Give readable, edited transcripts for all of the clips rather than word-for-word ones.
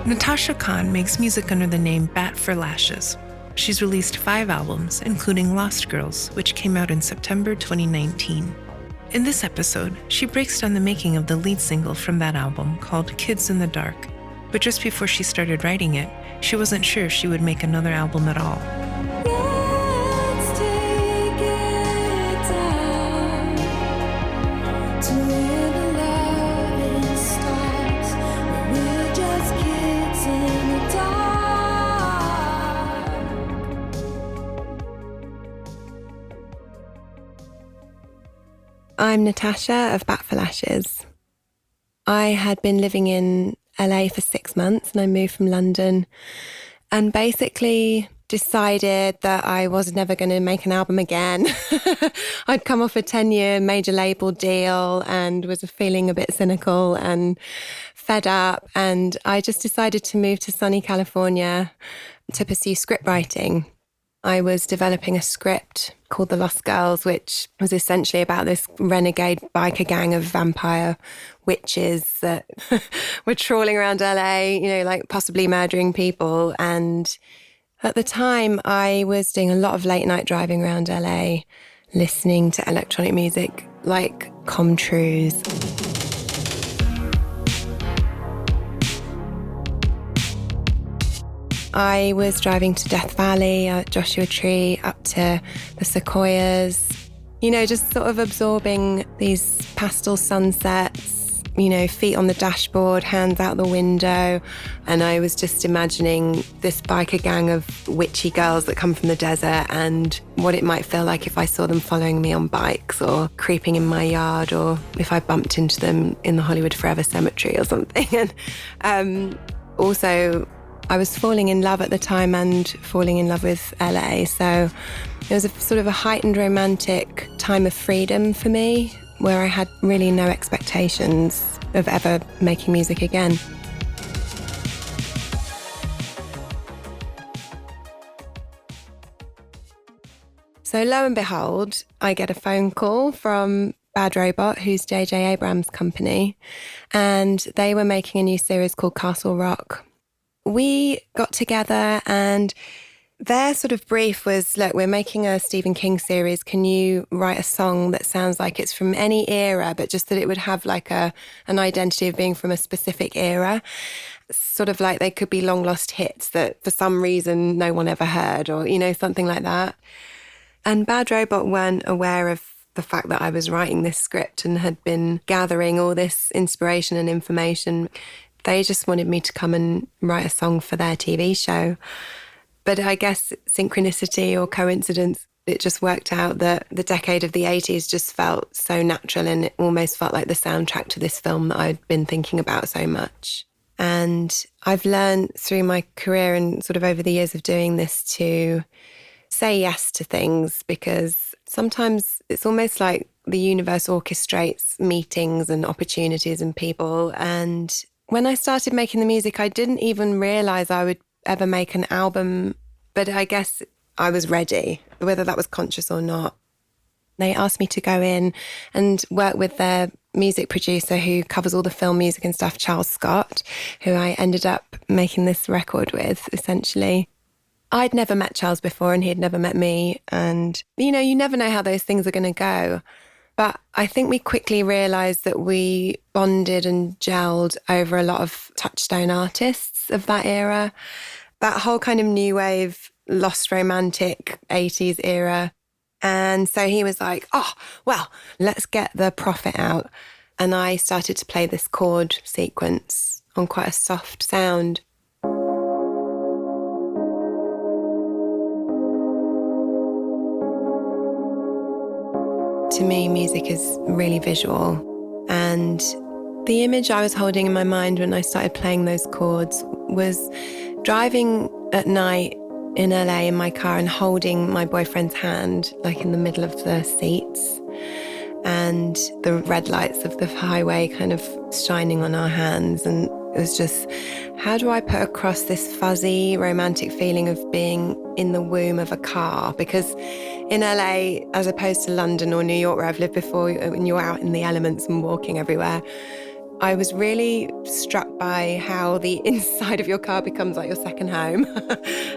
Natasha Khan makes music under the name Bat for Lashes. She's released 5 albums, including Lost Girls, which came out in September 2019. In this episode, she breaks down the making of the lead single from that album called Kids in the Dark. But just before she started writing it, she wasn't sure if she would make another album at all. Let's take it down to where the loving starts, where we're just kids in the dark. I'm Natasha of Bat for Lashes. I had been living in LA for 6 months and I moved from London and basically decided that I was never going to make an album again. I'd come off a 10-year major label deal and was feeling a bit cynical and fed up, and I just decided to move to sunny California to pursue script writing. I was developing a script called The Lost Girls, which was essentially about this renegade biker gang of vampire witches that were trawling around LA, like possibly murdering people. And at the time, I was doing a lot of late night driving around LA, listening to electronic music like Comtrues. I was driving to Death Valley, Joshua Tree, up to the Sequoias, just sort of absorbing these pastel sunsets, feet on the dashboard, hands out the window. And I was just imagining this biker gang of witchy girls that come from the desert and what it might feel like if I saw them following me on bikes or creeping in my yard, or if I bumped into them in the Hollywood Forever Cemetery or something. And also, I was falling in love at the time and falling in love with LA. So it was a sort of a heightened romantic time of freedom for me, where I had really no expectations of ever making music again. So lo and behold, I get a phone call from Bad Robot, who's J.J. Abrams' company, and they were making a new series called Castle Rock. We got together and their sort of brief was, look, we're making a Stephen King series. Can you write a song that sounds like it's from any era, but just that it would have like an identity of being from a specific era? Sort of like they could be long lost hits that for some reason no one ever heard, or, something like that. And Bad Robot weren't aware of the fact that I was writing this script and had been gathering all this inspiration and information. They just wanted me to come and write a song for their TV show. But I guess synchronicity or coincidence, it just worked out that the decade of the 80s just felt so natural, and it almost felt like the soundtrack to this film that I'd been thinking about so much. And I've learned through my career and sort of over the years of doing this to say yes to things, because sometimes it's almost like the universe orchestrates meetings and opportunities and people. And when I started making the music, I didn't even realise I would ever make an album, but I guess I was ready, whether that was conscious or not. They asked me to go in and work with their music producer who covers all the film music and stuff, Charles Scott, who I ended up making this record with, essentially. I'd never met Charles before and he'd never met me. And, you never know how those things are going to go. But I think we quickly realised that we bonded and gelled over a lot of touchstone artists of that era. That whole kind of new wave, lost romantic 80s era. And so he was like, oh, well, let's get the Prophet out. And I started to play this chord sequence on quite a soft sound. To me, music is really visual. And the image I was holding in my mind when I started playing those chords was driving at night in LA in my car and holding my boyfriend's hand, like in the middle of the seats, and the red lights of the highway kind of shining on our hands. And it was just, how do I put across this fuzzy, romantic feeling of being in the womb of a car? Because in LA, as opposed to London or New York, where I've lived before, when you're out in the elements and walking everywhere, I was really struck by how the inside of your car becomes like your second home.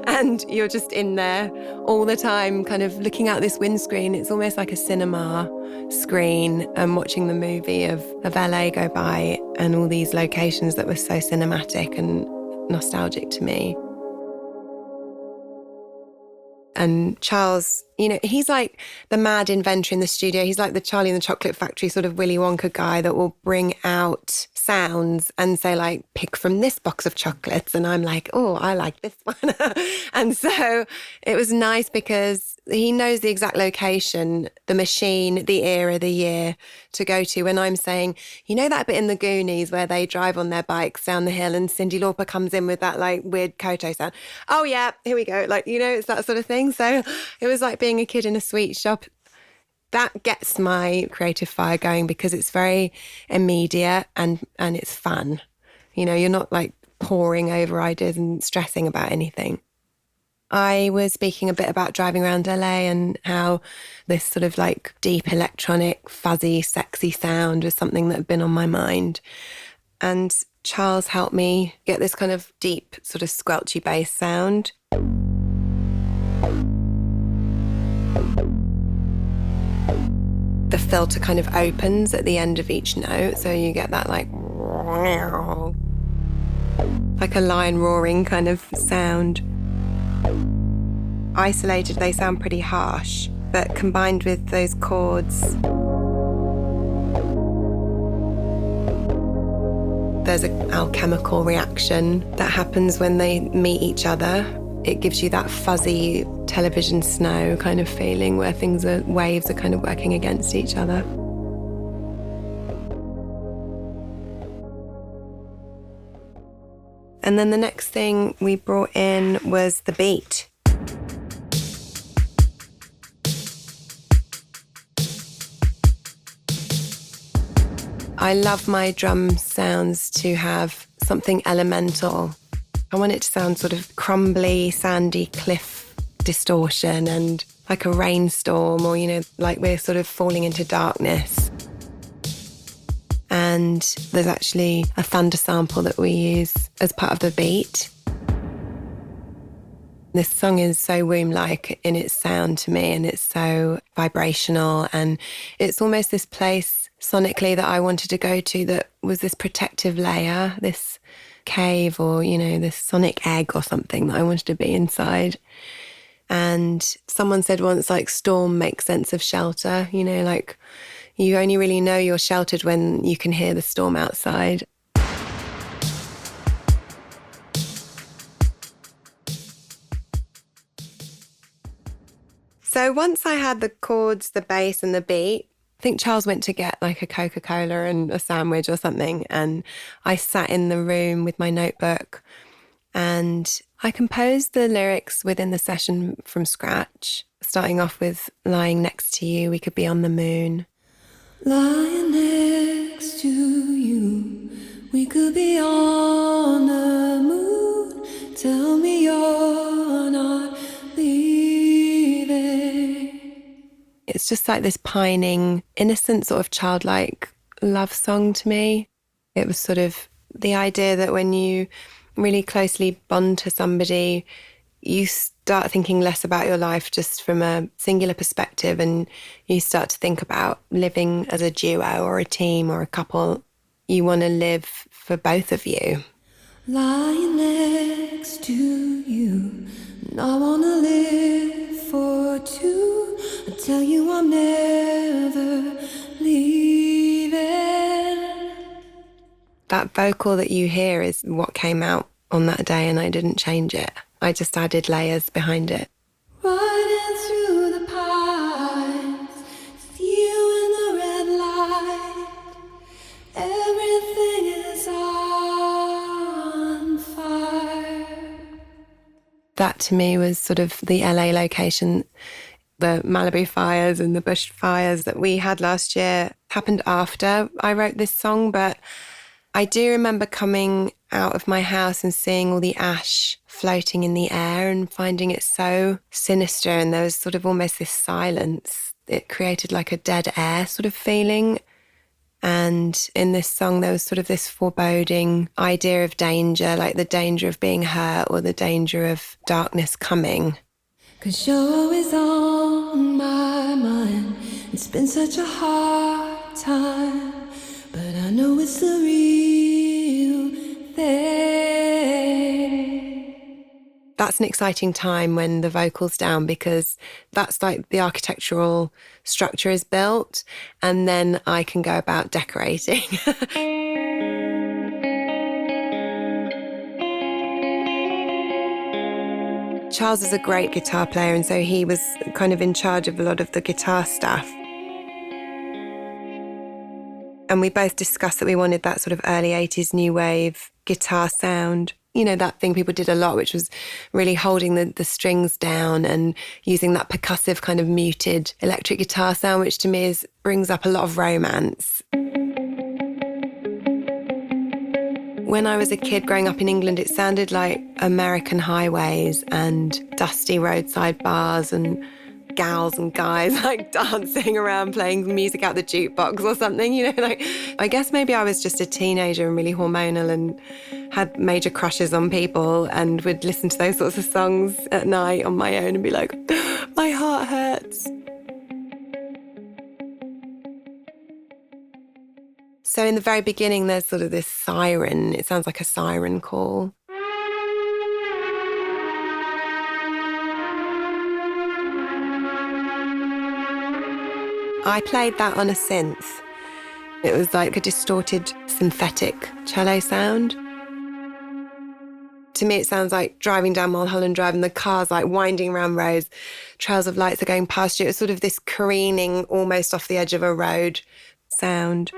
And you're just in there all the time, kind of looking out this windscreen. It's almost like a cinema screen and watching the movie of LA go by and all these locations that were so cinematic and nostalgic to me. And Charles, he's like the mad inventor in the studio. He's like the Charlie and the Chocolate Factory sort of Willy Wonka guy that will bring out sounds and say, like, pick from this box of chocolates. And I'm like, oh, I like this one. And so it was nice because he knows the exact location, the machine, the era, the year to go to. When I'm saying, that bit in the Goonies where they drive on their bikes down the hill and Cyndi Lauper comes in with that like weird koto sound. Oh yeah, here we go. Like, it's that sort of thing. So it was like being a kid in a sweet shop. That gets my creative fire going because it's very immediate and it's fun. You're not like poring over ideas and stressing about anything. I was speaking a bit about driving around LA and how this sort of like deep electronic, fuzzy, sexy sound was something that had been on my mind. And Charles helped me get this kind of deep, sort of squelchy bass sound. The filter kind of opens at the end of each note, so you get that like a lion roaring kind of sound. Isolated, they sound pretty harsh, but combined with those chords, there's an alchemical reaction that happens when they meet each other. It gives you that fuzzy television snow kind of feeling where waves are kind of working against each other. And then the next thing we brought in was the beat. I love my drum sounds to have something elemental. I want it to sound sort of crumbly, sandy cliff distortion and like a rainstorm or, like we're sort of falling into darkness. And there's actually a thunder sample that we use as part of the beat. This song is so womb-like in its sound to me, and it's so vibrational, and it's almost this place sonically that I wanted to go to that was this protective layer, this cave or, this sonic egg or something that I wanted to be inside. And someone said once, like, storm makes sense of shelter, like you only really know you're sheltered when you can hear the storm outside. So once I had the chords, the bass and the beat, I think Charles went to get like a Coca-Cola and a sandwich or something. And I sat in the room with my notebook and I composed the lyrics within the session from scratch, starting off with lying next to you, we could be on the moon. Lying next to you, we could be on the moon. Tell me you're not leaving. It's just like this pining, innocent sort of childlike love song to me. It was sort of the idea that when you really closely bond to somebody, you start thinking less about your life just from a singular perspective, and you start to think about living as a duo or a team or a couple. You want to live for both of you. Lying next to you, and I want to live for two. I tell you I'm never leaving. That vocal that you hear is what came out on that day, and I didn't change it. I just added layers behind it. Riding through the pines, it's you in the red light. Everything is on fire. That to me was sort of the LA location. The Malibu fires and the bush fires that we had last year happened after I wrote this song, but I do remember coming out of my house and seeing all the ash floating in the air and finding it so sinister, and there was sort of almost this silence. It created like a dead air sort of feeling. And in this song, there was sort of this foreboding idea of danger, like the danger of being hurt or the danger of darkness coming. 'Cause you're always on my mind. It's been such a hard time, but I know it's the real thing. That's an exciting time when the vocal's down, because that's like the architectural structure is built, and then I can go about decorating. Charles is a great guitar player, and so he was kind of in charge of a lot of the guitar stuff. And we both discussed that we wanted that sort of early 80s new wave guitar sound. You know, that thing people did a lot, which was really holding the strings down and using that percussive kind of muted electric guitar sound, which to me brings up a lot of romance. When I was a kid growing up in England, it sounded like American highways and dusty roadside bars and gals and guys like dancing around playing music out the jukebox or something, you know, like I guess maybe I was just a teenager and really hormonal and had major crushes on people and would listen to those sorts of songs at night on my own and be like, my heart hurts. So in the very beginning, there's sort of this siren. It sounds like a siren call. I played that on a synth. It was like a distorted synthetic cello sound. To me, it sounds like driving down Mulholland Drive and the car's like winding around roads, trails of lights are going past you. It's sort of this careening, almost off the edge of a road sound.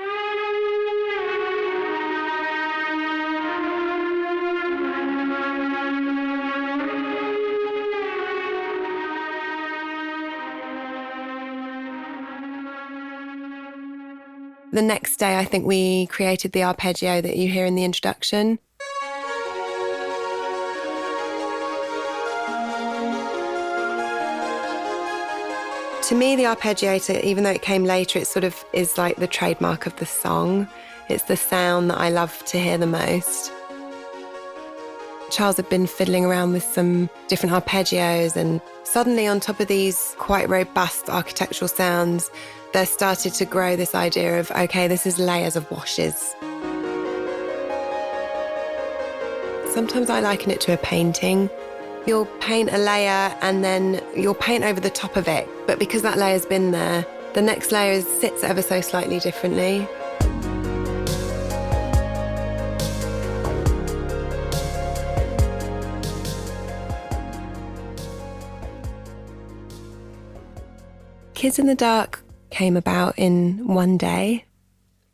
The next day, I think we created the arpeggio that you hear in the introduction. To me, the arpeggiator, even though it came later, it sort of is like the trademark of the song. It's the sound that I love to hear the most. Charles had been fiddling around with some different arpeggios, and suddenly on top of these quite robust architectural sounds, there started to grow this idea of, okay, this is layers of washes. Sometimes I liken it to a painting. You'll paint a layer and then you'll paint over the top of it, but because that layer's been there, the next layer sits ever so slightly differently. Kids in the Dark came about in one day.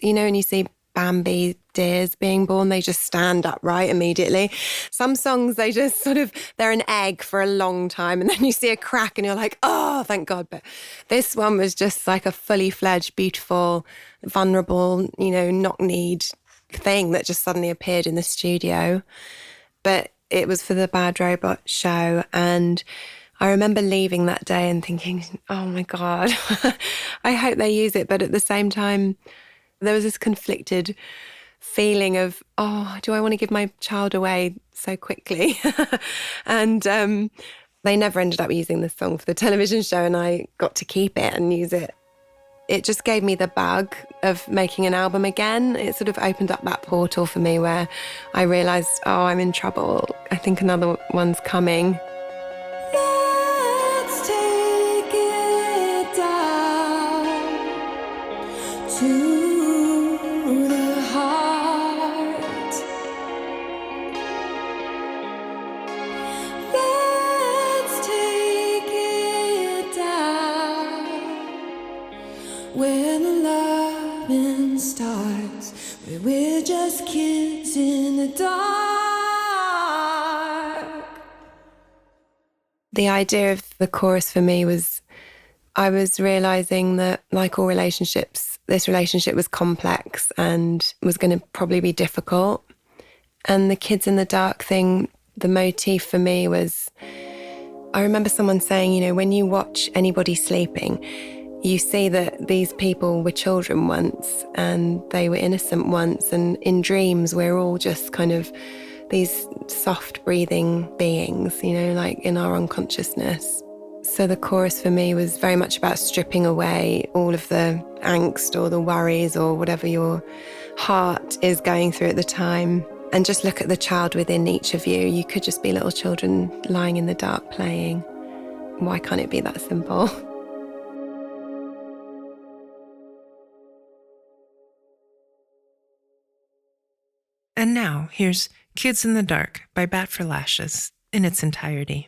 You know, when you see Bambi deers being born, they just stand upright immediately. Some songs, they just sort of, they're an egg for a long time, and then you see a crack and you're like, oh, thank God. But this one was just like a fully fledged, beautiful, vulnerable, you know, knock-kneed thing that just suddenly appeared in the studio. But it was for the Bad Robot show, and I remember leaving that day and thinking, oh my God, I hope they use it. But at the same time, there was this conflicted feeling of, oh, do I want to give my child away so quickly? And they never ended up using the song for the television show, and I got to keep it and use it. It just gave me the bug of making an album again. It sort of opened up that portal for me where I realised, oh, I'm in trouble. I think another one's coming. To the heart, let's take it down where the loving starts, where we're just kids in the dark. The idea of the chorus for me was, I was realising that, like all relationships, this relationship was complex and was going to probably be difficult. And the Kids in the Dark thing, the motif for me was, I remember someone saying, you know, when you watch anybody sleeping, You see that these people were children once and they were innocent once, and in dreams we're all just kind of these soft breathing beings, like in our unconsciousness. So the chorus for me was very much about stripping away all of the angst or the worries or whatever your heart is going through at the time, and just look at the child within each of you. You could just be little children lying in the dark playing. Why can't it be that simple? And now, here's Kids in the Dark by Bat for Lashes in its entirety.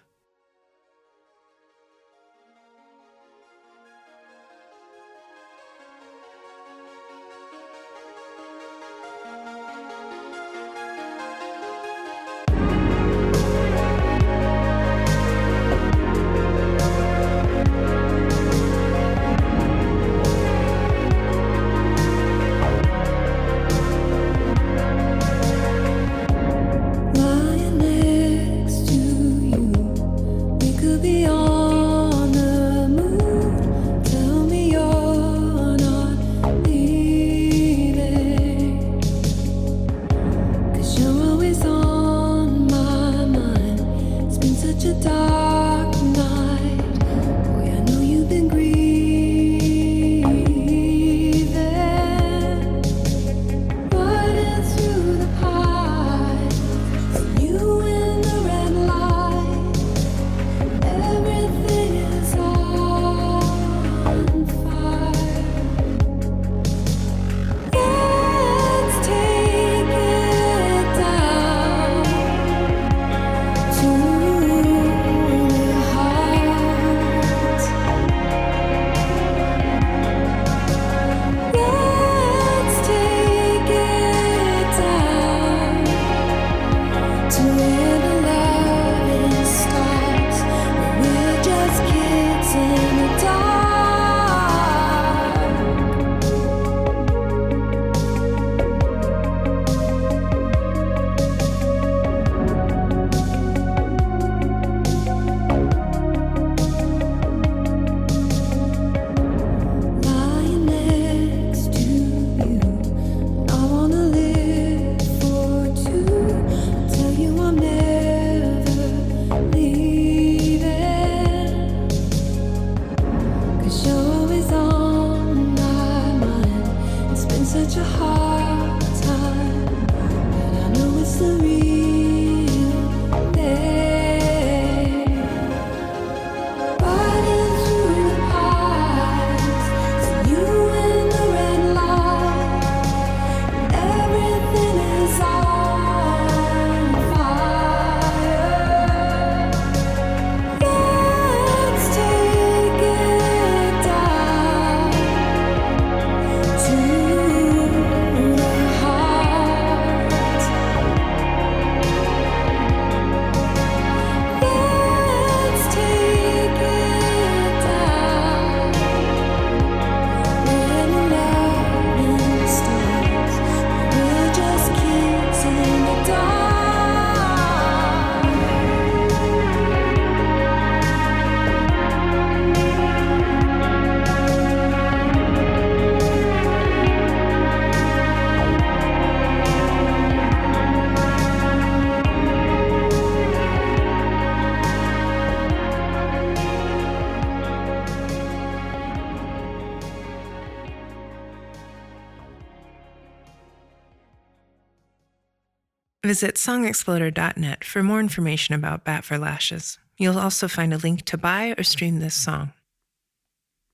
Visit songexploder.net for more information about Bat for Lashes. You'll also find a link to buy or stream this song.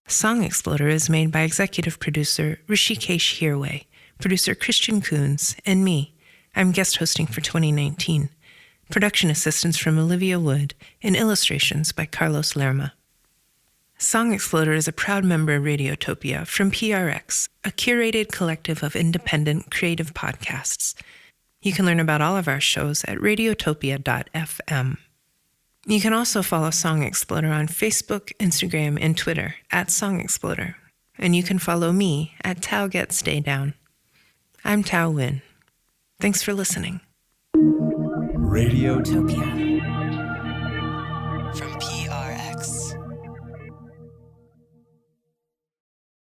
Song Exploder is made by executive producer Rishikesh Hirway, producer Christian Coons, and me. I'm guest hosting for 2019. Production assistance from Olivia Wood and illustrations by Carlos Lerma. Song Exploder is a proud member of Radiotopia from PRX, a curated collective of independent creative podcasts. You can learn about all of our shows at radiotopia.fm. You can also follow Song Exploder on Facebook, Instagram, and Twitter at Song Exploder. And you can follow me at Tao Gets Stay Down. I'm Tao Win. Thanks for listening. Radiotopia.